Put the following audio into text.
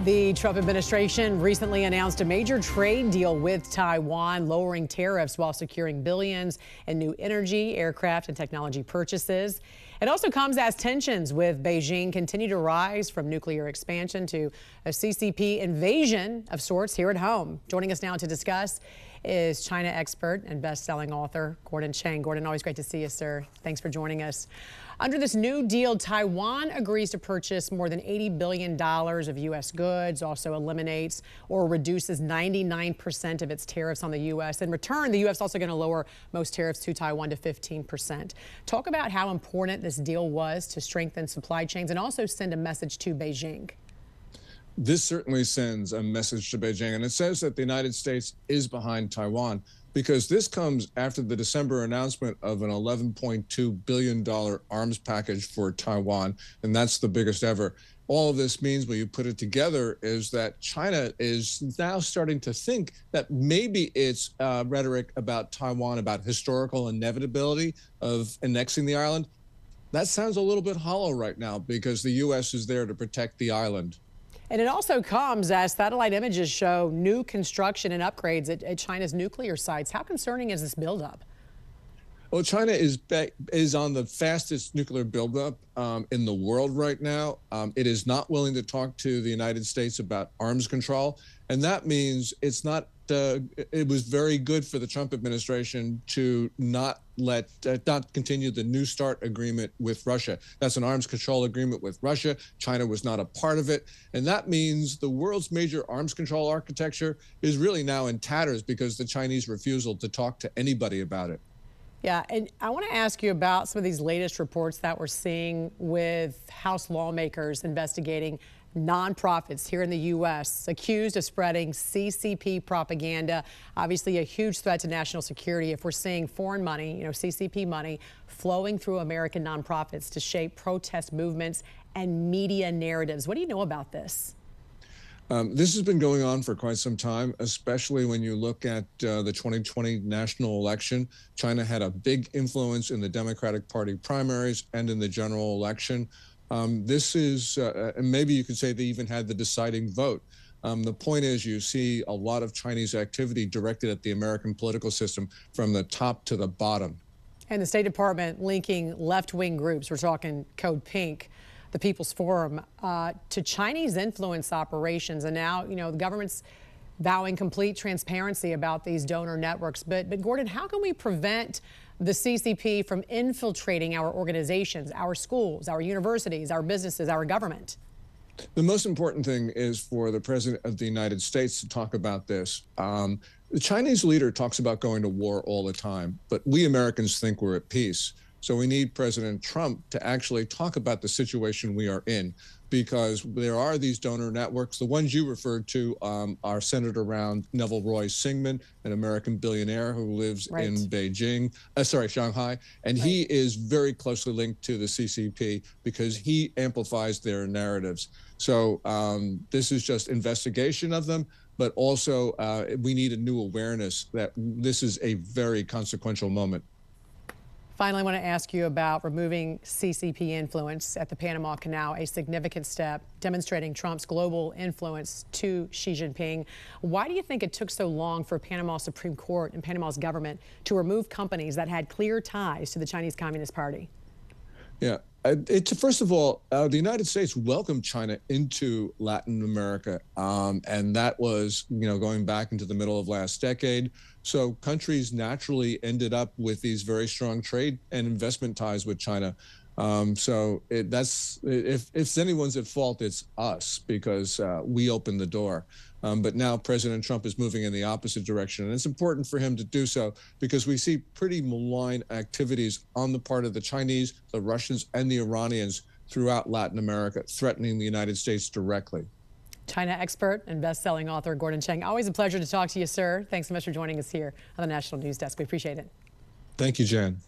The Trump administration recently announced a major trade deal with Taiwan, lowering tariffs while securing billions in new energy, aircraft, and technology purchases. It also comes as tensions with Beijing continue to rise, from nuclear expansion to a CCP invasion of sorts here at home. Joining us now to discuss is China expert and best-selling author Gordon Chang. Gordon, always great to see you, sir. Thanks for joining us. Under this new deal, Taiwan agrees to purchase more than $80 billion of U.S. goods, also eliminates or reduces 99% of its tariffs on the U.S. In return, the U.S. also going to lower most tariffs to Taiwan to 15%. Talk about how important this deal was to strengthen supply chains and also send a message to Beijing. This certainly sends a message to Beijing, and it says that the United States is behind Taiwan, because this comes after the December announcement of an $11.2 billion arms package for Taiwan, and that's the biggest ever. All of this means, when you put it together, is that China is now starting to think that maybe its rhetoric about Taiwan, about historical inevitability of annexing the island, that sounds a little bit hollow right now, because the U.S. is there to protect the island. And it also comes as satellite images show new construction and upgrades at China's nuclear sites. How concerning is this buildup? Well, China is on the fastest nuclear buildup in the world right now. It is not willing to talk to the United States about arms control, and that means it's not. It was very good for the Trump administration to not continue the New START agreement with Russia. That's an arms control agreement with Russia. China was not a part of it, and that means the world's major arms control architecture is really now in tatters because the Chinese refusal to talk to anybody about it. Yeah, and I want to ask you about some of these latest reports that we're seeing with House lawmakers investigating nonprofits here in the U.S. accused of spreading CCP propaganda. Obviously a huge threat to national security if we're seeing foreign money, CCP money, flowing through American nonprofits to shape protest movements and media narratives. What do you know about this? This has been going on for quite some time, especially when you look at the 2020 national election. China had a big influence in the Democratic Party primaries and in the general election. This is, maybe you could say they even had the deciding vote. The point is, you see a lot of Chinese activity directed at the American political system from the top to the bottom. And the State Department linking left-wing groups, we're talking Code Pink, the People's Forum, to Chinese influence operations. And now, the government's vowing complete transparency about these donor networks. But Gordon, how can we prevent the CCP from infiltrating our organizations, our schools, our universities, our businesses, our government? The most important thing is for the President of the United States to talk about this. The Chinese leader talks about going to war all the time, but we Americans think we're at peace. So we need President Trump to actually talk about the situation we are in, because there are these donor networks. The ones you referred to are centered around Neville Roy Singman, an American billionaire who lives in Shanghai. And he is very closely linked to the CCP because he amplifies their narratives. So this is just investigation of them, but also we need a new awareness that this is a very consequential moment. Finally, I want to ask you about removing CCP influence at the Panama Canal, a significant step demonstrating Trump's global influence to Xi Jinping. Why do you think it took so long for Panama's Supreme Court and Panama's government to remove companies that had clear ties to the Chinese Communist Party? Yeah. First of all, the United States welcomed China into Latin America, and that was, going back into the middle of last decade. So countries naturally ended up with these very strong trade and investment ties with China. If anyone's at fault, it's us, because we opened the door. But now President Trump is moving in the opposite direction, and it's important for him to do so because we see pretty malign activities on the part of the Chinese, the Russians, and the Iranians throughout Latin America, threatening the United States directly. China expert and best-selling author Gordon Chang. Always a pleasure to talk to you, sir. Thanks so much for joining us here on the National News Desk. We appreciate it. Thank you, Jan.